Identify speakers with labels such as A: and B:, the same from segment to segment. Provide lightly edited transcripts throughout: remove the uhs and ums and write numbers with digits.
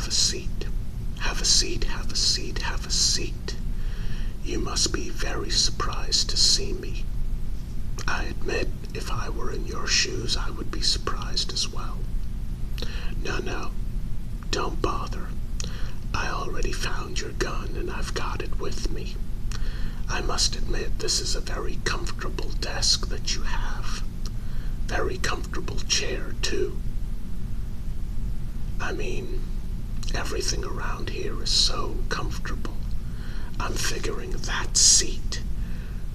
A: Have a seat. Have a seat, have a seat, have a seat. You must be very surprised to see me. I admit, if I were in your shoes, I would be surprised as well. No, don't bother. I already found your gun and I've got it with me. I must admit, this is a very comfortable desk that you have. Very comfortable chair, too. I mean, everything around here is so comfortable. I'm figuring that seat,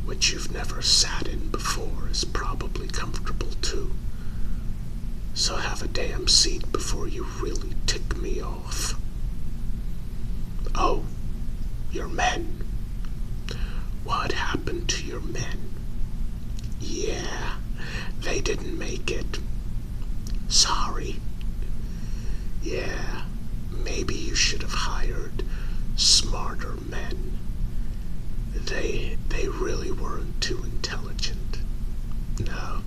A: which you've never sat in before, is probably comfortable too. So have a damn seat before you really tick me off. Oh, your men. What happened to your men? Yeah, they didn't make it. Sorry. Yeah, maybe you should have hired smarter men. They really weren't too intelligent. No.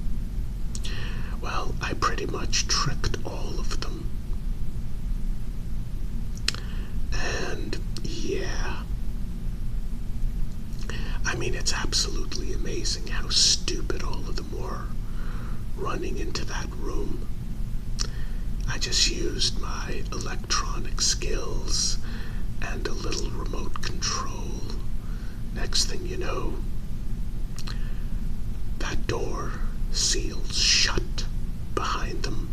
A: Well, I pretty much tricked all of them. And yeah. I mean, it's absolutely amazing how stupid all of them were running into that room. I just used my electronic skills and a little remote control. Next thing you know, that door seals shut behind them.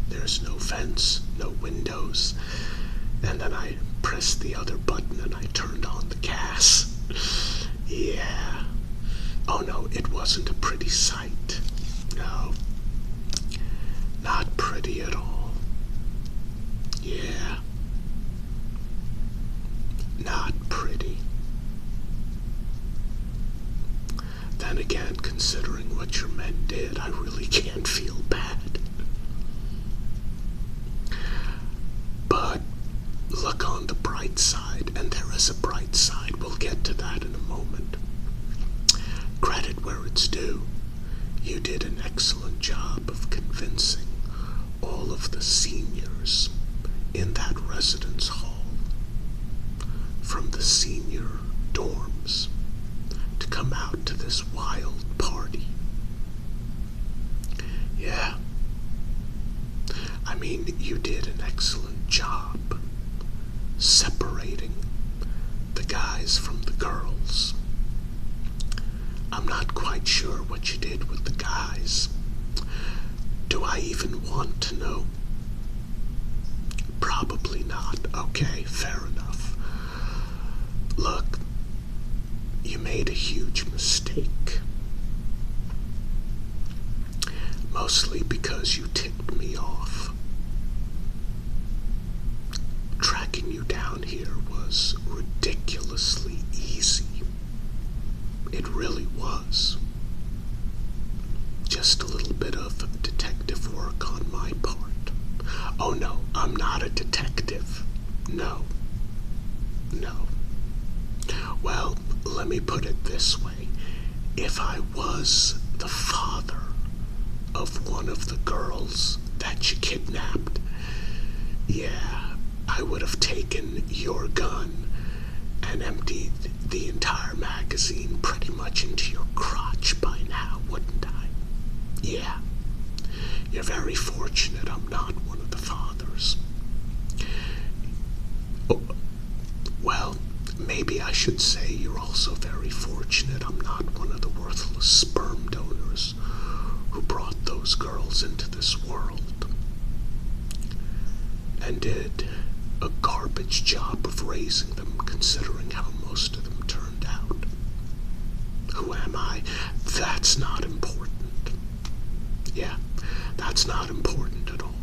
A: There's no fence, no windows. And then I pressed the other button and I turned on the gas. Yeah. Oh no, it wasn't a pretty sight. No. Not pretty at all. Yeah. Not pretty. Then again, considering what your men did, I really can't feel bad. But look on the bright side, and there is a bright side. We'll get to that in a moment. Credit where it's due. You did an excellent job of convincing all of the seniors in that residence hall from the senior dorms to come out to this wild party. Yeah. I mean, you did an excellent job separating the guys from the girls. I'm not quite sure what you did with the guys. Do I even want to know? Probably not. Okay, fair enough. Look, you made a huge mistake. Mostly because you ticked me off. Tracking you down here was ridiculously easy. It really was. Just a little bit of detective work on my part. Oh no, I'm not a detective. No. Well, let me put it this way. If I was the father of one of the girls that you kidnapped, yeah, I would have taken your gun and emptied the entire magazine pretty much into your crotch by now, wouldn't I? Yeah. You're very fortunate I'm not one of the fathers. Oh, well, maybe I should say you're also very fortunate I'm not one of the worthless sperm donors who brought those girls into this world and did a garbage job of raising them, considering how most of them turned out. Who am I? That's not important. Yeah, that's not important at all.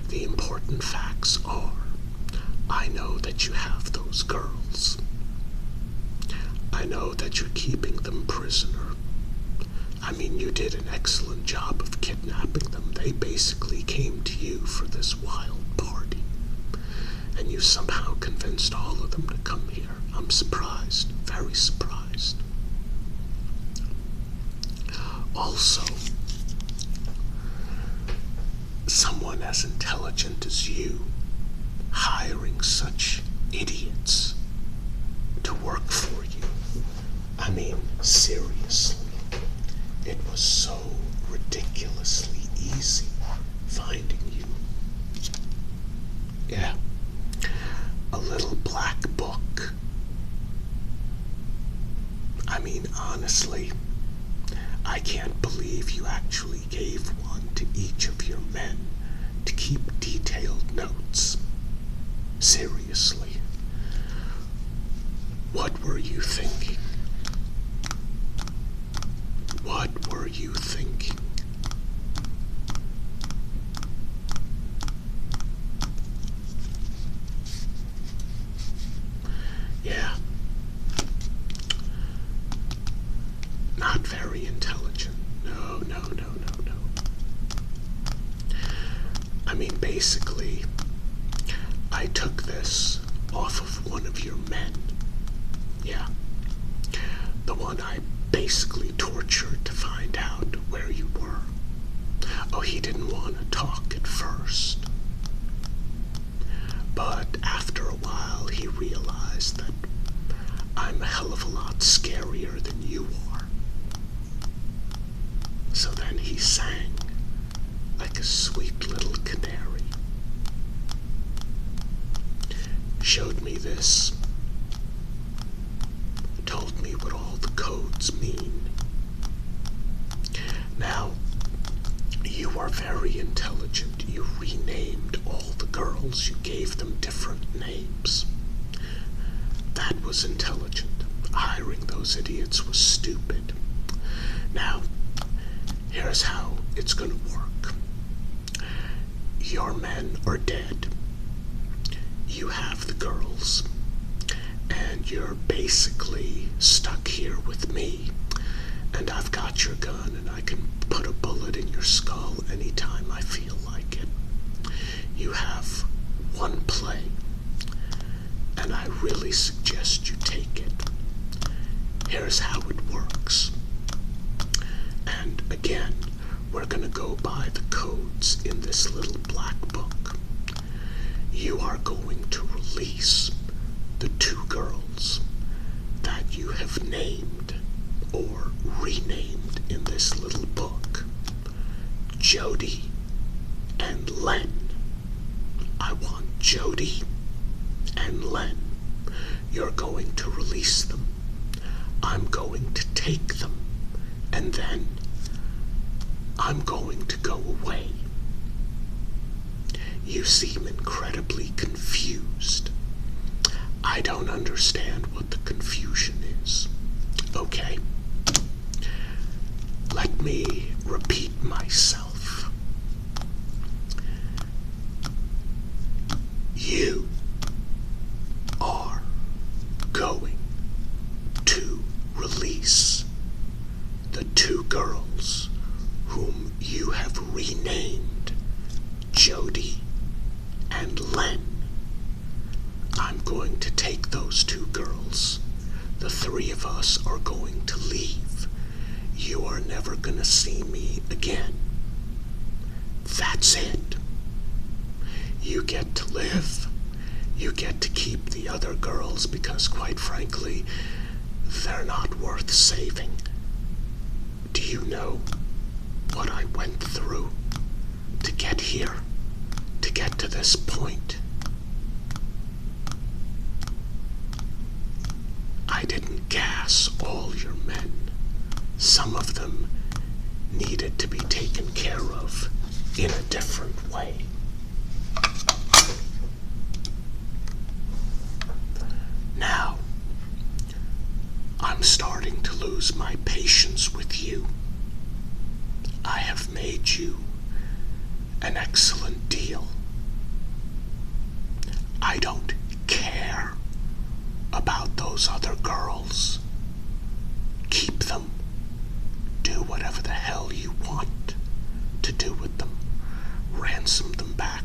A: The important facts are, I know that you have those girls. I know that you're keeping them prisoner. I mean, you did an excellent job of kidnapping them. They basically came to you for this wild party. And you somehow convinced all of them to come here. I'm surprised, very surprised. Also, someone as intelligent as you hiring such idiots to work for you. I mean, seriously, it was so ridiculously easy finding you. Yeah, a little black book. I mean, honestly, I can't believe you actually gave one to each of your men to keep detailed notes. Seriously. What were you thinking? What were you thinking? Yeah. Not very intelligent. No, no, no, no, no. I mean, basically, I took this off of one of your men. Yeah. The one I basically tortured to find out where you were. Oh, he didn't want to talk at first. But after a while, he realized that I'm a hell of a lot scarier than you are. So then he sang like a sweet little canary. Showed me this. Told me what all the codes mean. Now, you are very intelligent. You renamed all the girls. You gave them different names. That was intelligent. Hiring those idiots was stupid. Now, here's how it's gonna work. Your men are dead. You have the girls. And you're basically stuck here with me. And I've got your gun, and I can put a bullet in your skull anytime I feel like it. You have one play, and I really suggest you take it. Here's how it works. And again, we're gonna go by the codes in this little black book. You are going to release the two girls that you have named or renamed in this little book, Jody and Len. I want Jody and Len. You're going to release them. I'm going to take them, and then I'm going to go away. You seem incredibly confused. I don't understand what the confusion is. Okay? Let me repeat myself. You are going to release the two girls whom you have renamed Jody and Len. I'm going to take those two girls. The three of us are going to leave. You are never going to see me again. That's it. You get to live. You get to keep the other girls because, quite frankly, they're not worth saving. Do you know what I went through to get here, to get to this point? I didn't gas all your men. Some of them needed to be taken care of in a different way. Now, I'm starting to lose my patience with you. I have made you an excellent deal. I don't care about those other girls. Keep them. Do whatever the hell you want to do with them. Ransom them back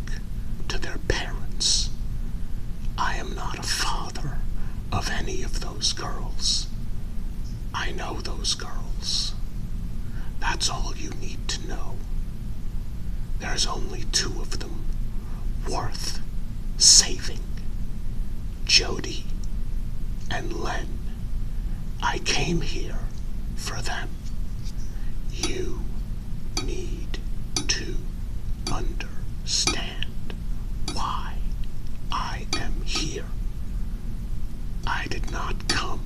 A: to their parents. I am not a father of any of those girls. I know those girls. That's all you need to know. There's only two of them worth saving Jody and Len. I came here for them. You need to understand why I am here. I did not come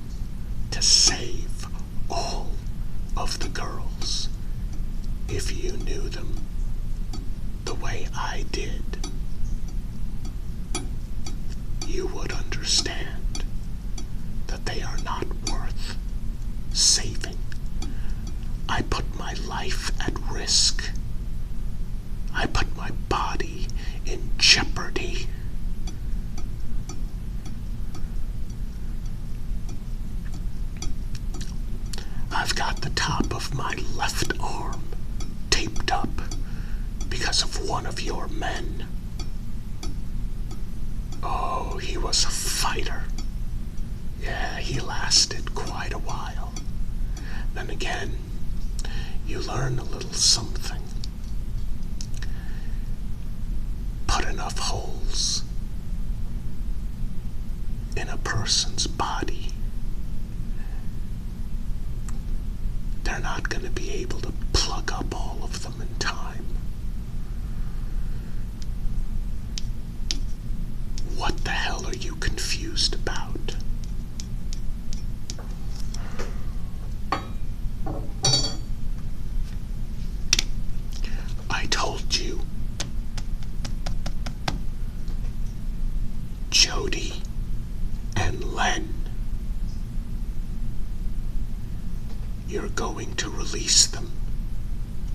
A: to save all of the girls. If you knew them the way I did, you would understand that they are not worth saving. I put my life at risk. I put my body in jeopardy. I've got the top of my left arm taped up because of one of your men. Oh, he was a fighter. Yeah, he lasted quite a while. Then again, you learn a little something. Put enough holes in a person's body, they're not going to be able to plug up all of them in time. What the hell are you confused about? I told you. Jody and Len. You're going to release them.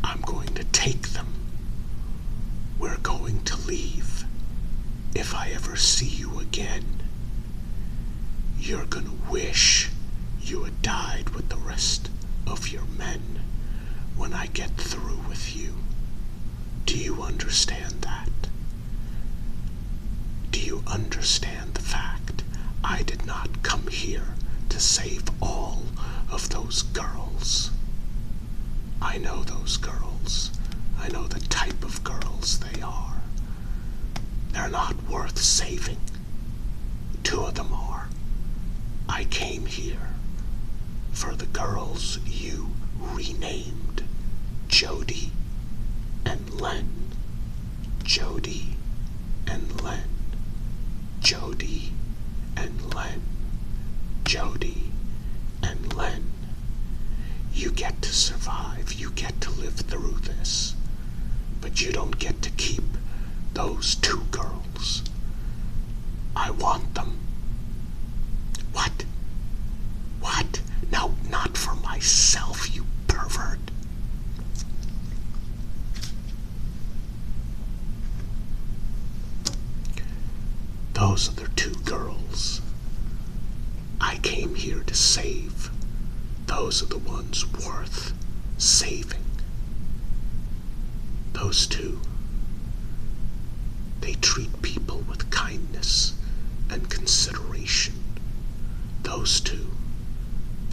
A: I'm going to take them. We're going to leave. If I ever see you again, you're gonna wish you had died with the rest of your men when I get through with you. Do you understand that? Do you understand the fact I did not come here to save all of those girls? I know those girls. I know the type of girls they are. They're not worth saving. 2 of them are. I came here for the girls you renamed Jody and Len. Jody and Len. Jody and Len. Jody and Len. You get to survive. You get to live through this. But you don't get to keep those 2 girls. I want them. What? What? No, not for myself, you pervert. Those are the 2 girls I came here to save. Those are the ones worth saving. Those 2. They treat people with kindness and consideration. Those 2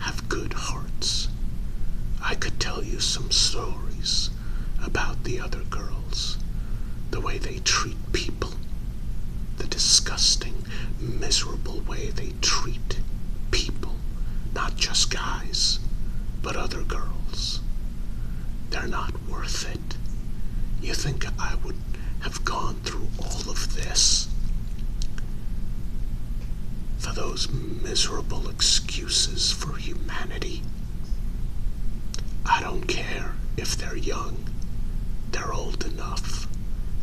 A: have good hearts. I could tell you some stories about the other girls, the way they treat people, the disgusting, miserable way they treat people, not just guys, but other girls. They're not worth it. You think I would have gone through all of this for those miserable excuses for humanity? I don't care if they're young. They're old enough.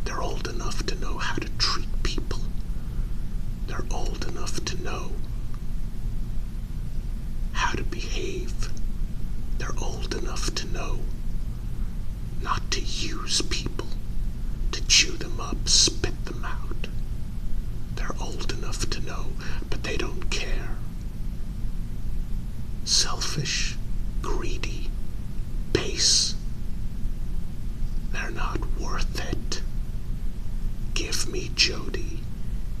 A: They're old enough to know how to treat people. They're old enough to know how to behave. They're old enough to know not to use people, to chew them up, spit them out. They're old enough to know, but they don't care. Selfish, greedy, base. They're not worth it. Give me Jody.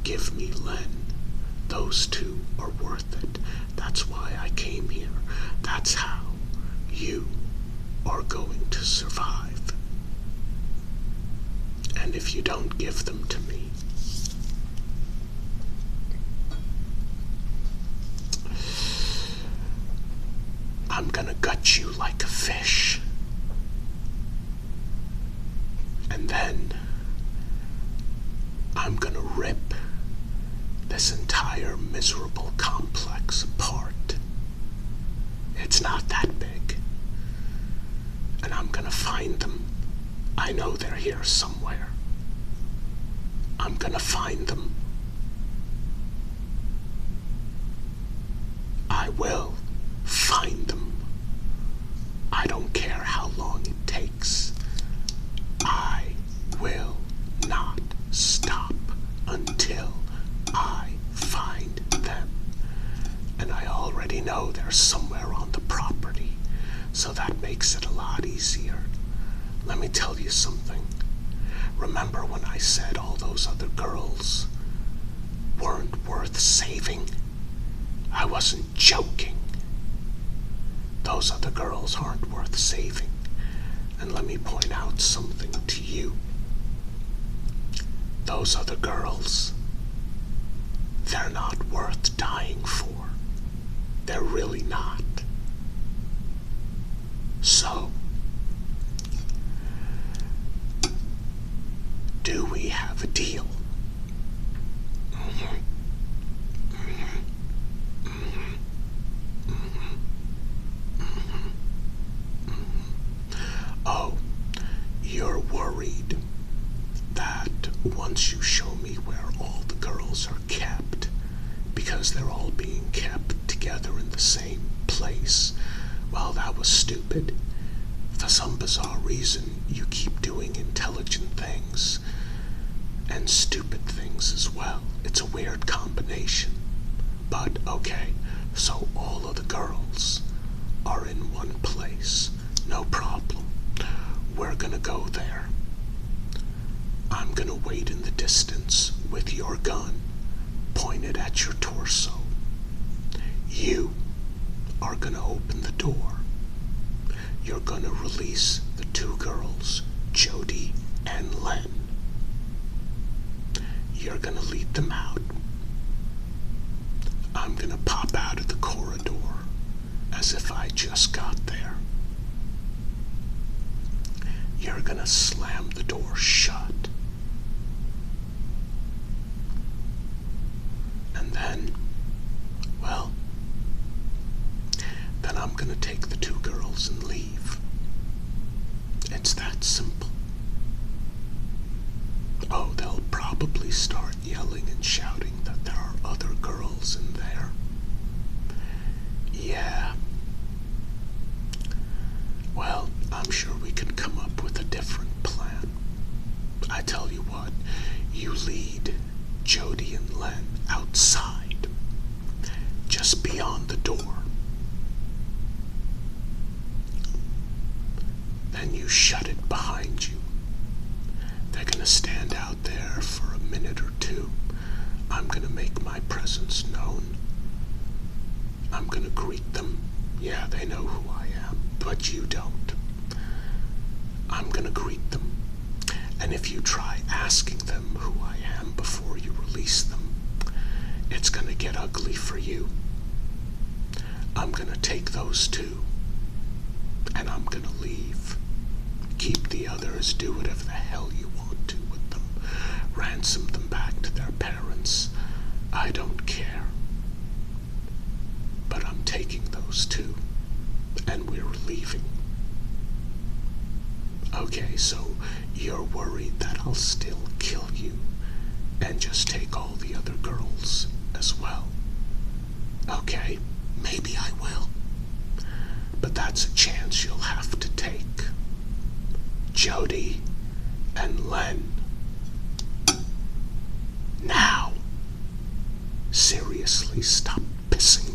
A: Give me Len. Those 2 are worth it. That's why I came here. That's how you are going to survive. And if you don't give them to me, I'm gonna gut you like a fish. And then I'm gonna rip this entire miserable complex apart. It's not that big. And I'm gonna find them. I know they're here somewhere. I'm gonna find them. I will find them. I don't care how long it takes. I will not stop until I find them. And I already know they're somewhere on the property, so that makes it a lot easier. Let me tell you something. Remember when I said all those other girls weren't worth saving? I wasn't joking. Those other girls aren't worth saving. And let me point out something to you. Those other girls, they're not worth dying for. They're really not. So, do we have a deal? Oh, you're worried that once you show me where all the girls are kept, because they're all being kept together in the same place, well, that was stupid. For some bizarre reason, you keep doing intelligent things and stupid things as well. It's a weird combination. But okay, so all of the girls are in one place. No problem. We're gonna go there. I'm gonna wait in the distance with your gun pointed at your torso. You are gonna open the door. You're gonna release the two girls, Jody and Len. You're gonna lead them out. I'm gonna pop out of the corridor as if I just got there. You're gonna slam the door shut. And then, well, then I'm gonna take the two girls and leave. It's that simple. Oh, they'll probably start yelling and shouting that there are other girls in there. Yeah. Well, I'm sure we can come up with a different plan. I tell you what, you lead Jody and Len outside, just beyond the door. Then you shut it behind you. They're gonna stand out there for a minute or two. I'm gonna make my presence known. I'm gonna greet them. Yeah, they know who I am, but you don't. I'm gonna greet them. And if you try asking them who I am before you release them, it's gonna get ugly for you. I'm gonna take those two, and I'm gonna leave. Keep the others, do whatever the hell you want to with them. Ransom them back to their parents. I don't care. But I'm taking those two, and we're leaving. Okay, so you're worried that I'll still kill you and just take all the other girls as well. Okay, maybe I will. But that's a chance you'll have to take. Jody and Len. Now, seriously, stop pissing